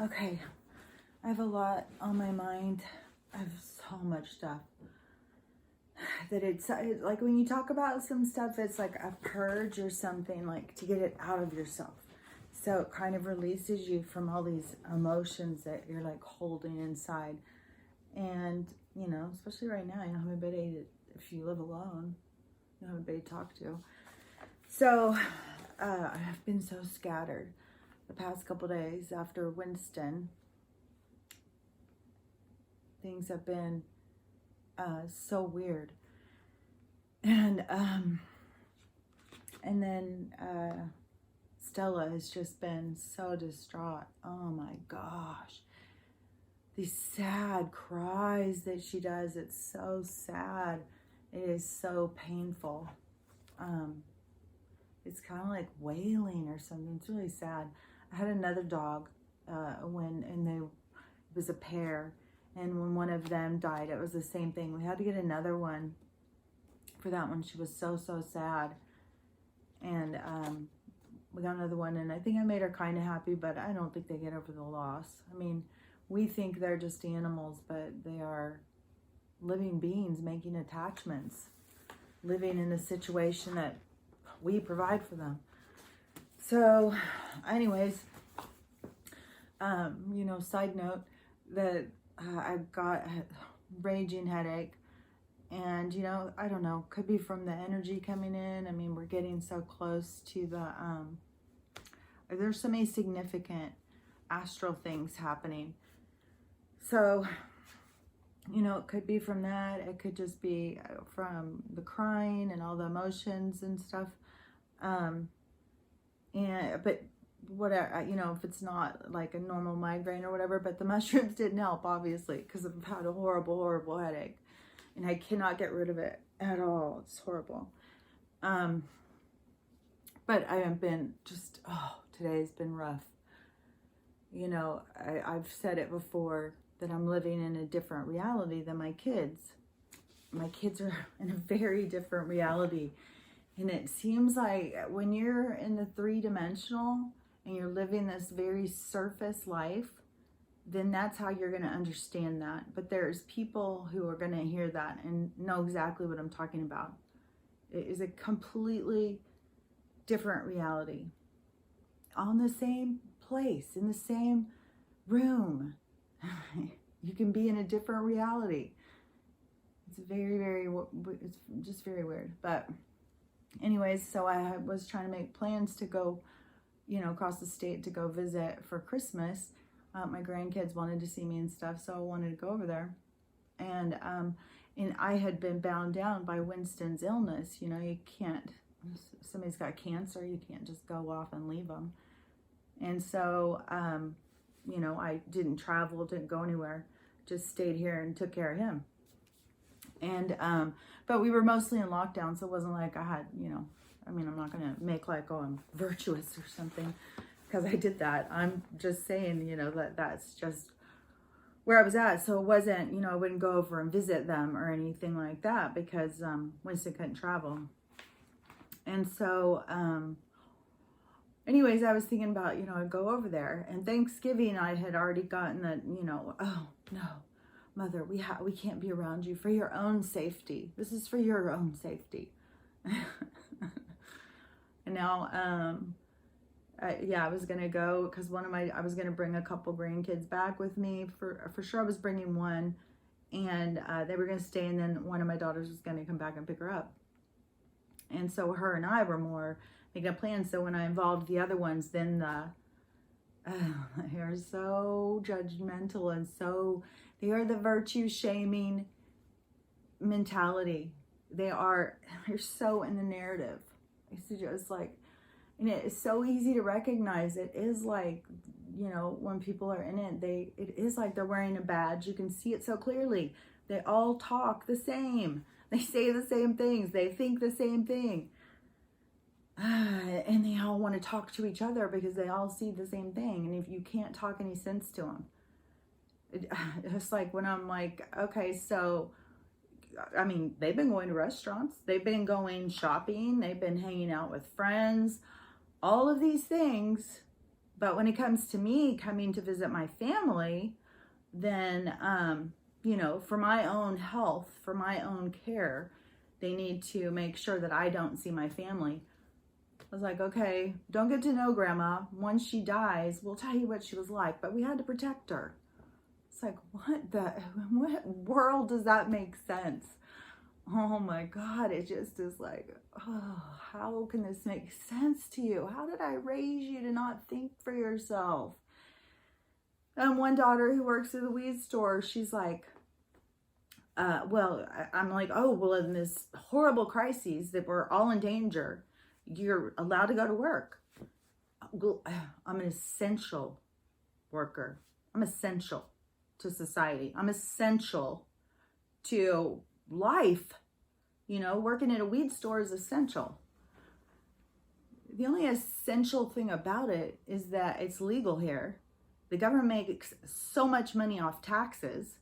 Okay, I have a lot on my mind. I have so much stuff that it's like when you talk about some stuff, it's like a purge or something, like to get it out of yourself. So it kind of releases you from all these emotions that you're like holding inside. And, you know, especially right now, you don't have anybody if you live alone, you don't have anybody to talk to. So I've been so scattered the past couple days after Winston. Things have been so weird. And then Stella has just been so distraught. Oh my gosh. These sad cries that she does, it's so sad. It is so painful. It's kind of like wailing or something. It's really sad. I had another dog it was a pair, and when one of them died, it was the same thing. We had to get another one for that one. She was so sad, and we got another one, and I think I made her kind of happy, but I don't think they get over the loss. I mean, we think they're just animals, but they are living beings making attachments, living in a situation that we provide for them. So anyways, side note that I've got a raging headache, and I don't know, could be from the energy coming in. I mean, we're getting so close to the there's so many significant astral things happening. So it could be from that. It could just be from the crying and all the emotions and stuff. But whatever, if it's not like a normal migraine or whatever, but the mushrooms didn't help, obviously, because I've had a horrible headache, and I cannot get rid of it at all. It's horrible. But I have been today's been rough. I've said it before that I'm living in a different reality than my kids. My kids are in a very different reality. And it seems like when you're in the three-dimensional and you're living this very surface life, then that's how you're going to understand that. But there's people who are going to hear that and know exactly what I'm talking about. It is a completely different reality. On the same place, in the same room. You can be in a different reality. It's it's just very weird. But anyways, so I was trying to make plans to go, across the state to go visit for Christmas. My grandkids wanted to see me and stuff, so I wanted to go over there. And I had been bound down by Winston's illness. You can't, somebody's got cancer, you can't just go off and leave them. And so, I didn't travel, didn't go anywhere, just stayed here and took care of him. And, but we were mostly in lockdown, so it wasn't like I had, I'm not going to make like, I'm virtuous or something, because I did that. I'm just saying, that's just where I was at. So it wasn't, I wouldn't go over and visit them or anything like that, because Winston couldn't travel. And so, anyways, I was thinking about, I'd go over there. And Thanksgiving, I had already gotten that, oh, no, Mother, we can't be around you for your own safety. This is for your own safety. And now, I was going to go because I was going to bring a couple grandkids back with me. For sure, I was bringing one. And they were going to stay, and then one of my daughters was going to come back and pick her up. And so her and I were more making a plan. So when I involved the other ones, then they're so judgmental and they are the virtue shaming mentality. They're so in the narrative. It's just like, and it is so easy to recognize. It is like, when people are in it, it is like they're wearing a badge. You can see it so clearly. They all talk the same. They say the same things. They think the same thing. And they all want to talk to each other because they all see the same thing. And if you can't talk any sense to them, it's like when I'm like, okay, so, I mean, they've been going to restaurants. They've been going shopping. They've been hanging out with friends. All of these things. But when it comes to me coming to visit my family, then, you know, for my own health, for my own care, they need to make sure that I don't see my family. I was like, okay, don't get to know grandma. Once she dies, we'll tell you what she was like, but we had to protect her. It's like, what world does that make sense? Oh my God, it just is like, oh, how can this make sense to you? How did I raise you to not think for yourself? And one daughter who works at the weed store, she's like, I'm like, oh, well, in this horrible crisis that we're all in danger, you're allowed to go to work. I'm an essential worker. I'm essential to society. I'm essential to life. You know, working at a weed store is essential. The only essential thing about it is that it's legal here. The government makes so much money off taxes,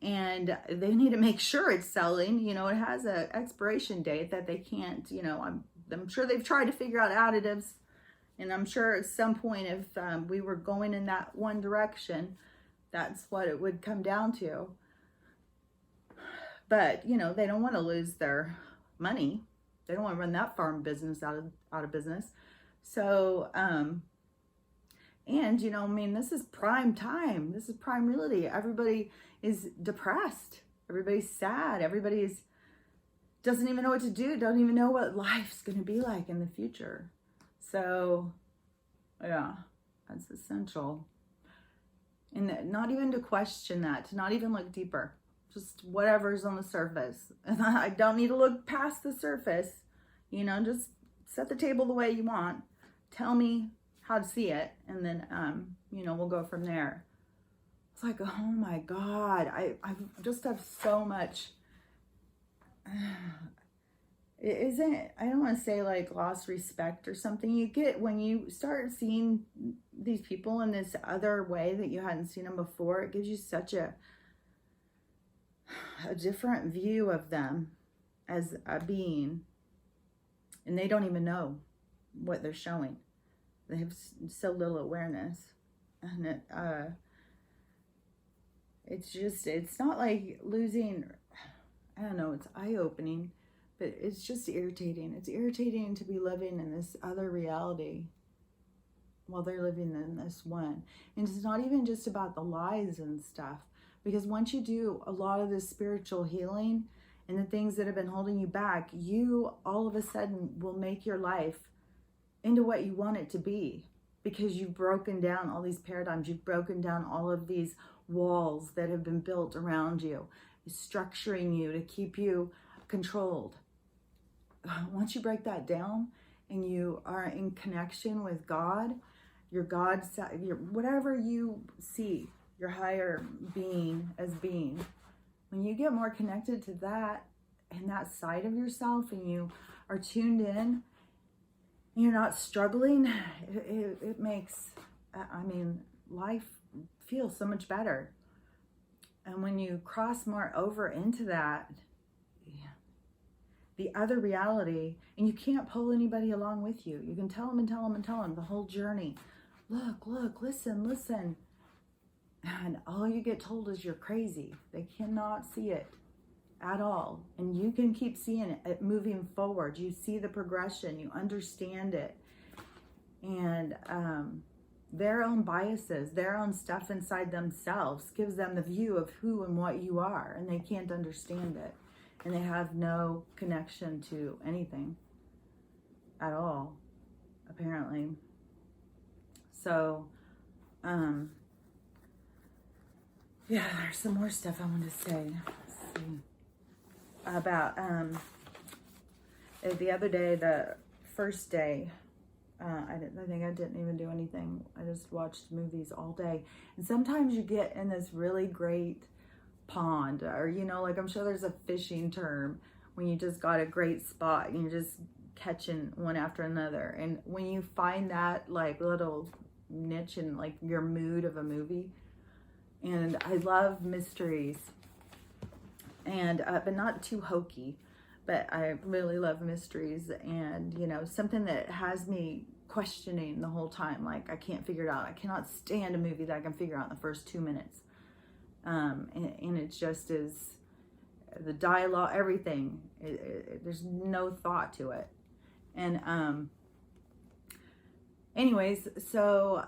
and they need to make sure it's selling. You know, it has an expiration date that they can't, you know, I'm sure they've tried to figure out additives, and I'm sure at some point if we were going in that one direction, that's what it would come down to. But, you know, they don't want to lose their money. They don't want to run that farm business out of business. So, and, you know, I mean, this is prime time. This is prime reality. Everybody is depressed. Everybody's sad. Everybody's doesn't even know what to do. Don't even know what life's going to be like in the future. So, yeah, that's essential. And not even to question that, to not even look deeper. Just whatever's on the surface. And I don't need to look past the surface. You know, just set the table the way you want. Tell me how to see it. And then, you know, we'll go from there. It's like, oh my God. I just have so much. It isn't, I don't want to say like lost respect or something. You get when you start seeing these people in this other way that you hadn't seen them before. It gives you such a different view of them as a being, and they don't even know what they're showing. They have so little awareness, and it's not like losing, I don't know, it's eye-opening, but it's just irritating. It's irritating to be living in this other reality while they're living in this one. And it's not even just about the lies and stuff. Because once you do a lot of this spiritual healing and the things that have been holding you back, you all of a sudden will make your life into what you want it to be. Because you've broken down all these paradigms. You've broken down all of these walls that have been built around you, structuring you to keep you controlled. Once you break that down and you are in connection with God, your God, whatever you see, your higher being as being, when you get more connected to that and that side of yourself, and you are tuned in and you're not struggling, it makes, I mean, life feels so much better. And when you cross more over into that, the other reality, and you can't pull anybody along with you. You can tell them and tell them and tell them the whole journey. Look, listen. And all you get told is you're crazy. They cannot see it at all. And you can keep seeing it moving forward. You see the progression. You understand it. And their own biases, their own stuff inside themselves gives them the view of who and what you are. And they can't understand it. And they have no connection to anything at all, apparently. So, yeah, there's some more stuff I want to say. Let's see. About the other day, the first day, I think I didn't even do anything. I just watched movies all day. And sometimes you get in this really great pond, or, you know, like I'm sure there's a fishing term when you just got a great spot and you're just catching one after another. And when you find that like little niche in like your mood of a movie. And I love mysteries, and but not too hokey, but I really love mysteries, and, you know, something that has me questioning the whole time. Like, I can't figure it out. I cannot stand a movie that I can figure out in the first 2 minutes. And it just is, the dialogue, everything, there's no thought to it. And anyways, so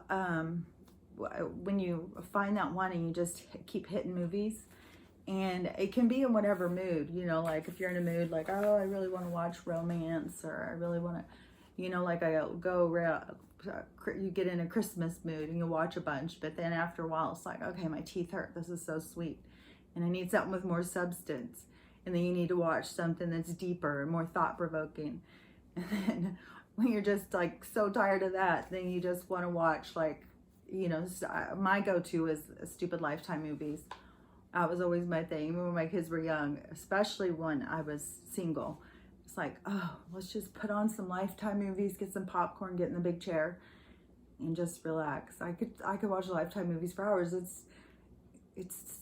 when you find that one and you just keep hitting movies, and it can be in whatever mood, you know, like if you're in a mood like, oh, I really want to watch romance, or I really want to, you know, like I go around, you get in a Christmas mood and you watch a bunch, but then after a while it's like, okay, my teeth hurt, this is so sweet, and I need something with more substance. And then you need to watch something that's deeper and more thought-provoking. And then when you're just like so tired of that, then you just want to watch, like, you know, my go-to is stupid Lifetime movies. That was always my thing, even when my kids were young, especially when I was single. It's like, oh, let's just put on some Lifetime movies, get some popcorn, get in the big chair, and just relax. I could watch Lifetime movies for hours. It's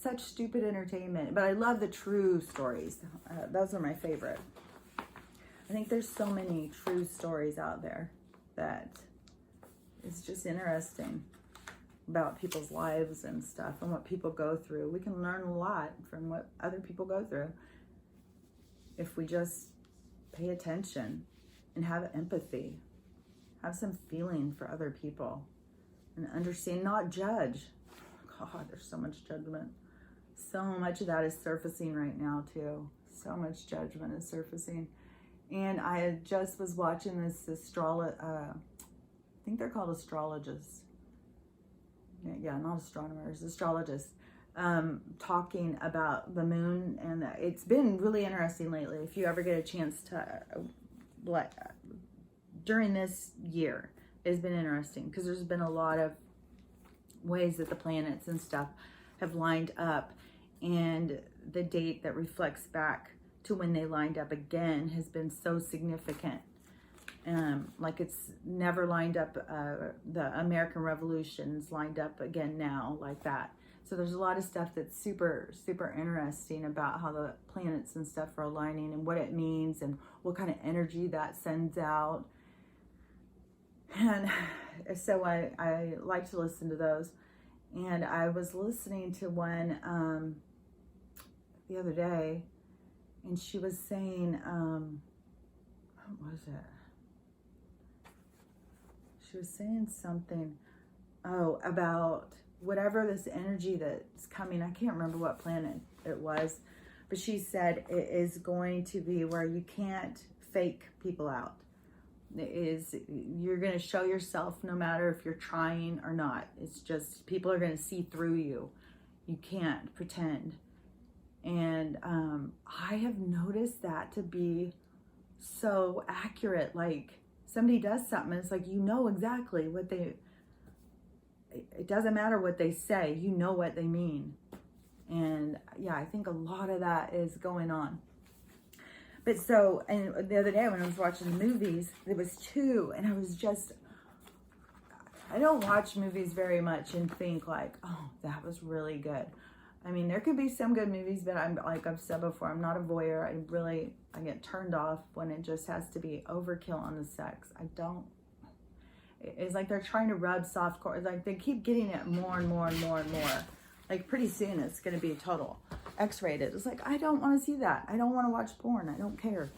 such stupid entertainment, but I love the true stories. Those are my favorite. I think there's so many true stories out there that it's just interesting about people's lives and stuff and what people go through. We can learn a lot from what other people go through if we just pay attention and have empathy, have some feeling for other people, and understand, not judge. God, there's so much judgment. So much of that is surfacing right now too. So much judgment is surfacing. And I just was watching this I think they're called astrologists. Yeah, not astronomers, astrologists, talking about the moon. And it's been really interesting lately. If you ever get a chance to, during this year, it's been interesting because there's been a lot of ways that the planets and stuff have lined up, and the date that reflects back to when they lined up again has been so significant. Like it's never lined up, the American Revolution's lined up again now like that. So there's a lot of stuff that's super, super interesting about how the planets and stuff are aligning and what it means and what kind of energy that sends out. And so I like to listen to those. And I was listening to one the other day, and she was saying, what was it? She was saying something, about whatever this energy that's coming. I can't remember what planet it was, but she said it is going to be where you can't fake people out. You're going to show yourself no matter if you're trying or not. It's just people are going to see through you. You can't pretend. And I have noticed that to be so accurate. Like somebody does something and it's like, you know exactly what it doesn't matter what they say, you know what they mean. And yeah, I think a lot of that is going on. But so, and the other day when I was watching the movies, there was two, and I don't watch movies very much and think like, oh, that was really good. I mean, there could be some good movies, but I'm, like I've said before, I'm not a voyeur. I get turned off when it just has to be overkill on the sex. It's like they're trying to rub softcore. It's like they keep getting it more and more and more and more. Like pretty soon it's going to be total X-rated. It's like, I don't want to see that. I don't want to watch porn. I don't care.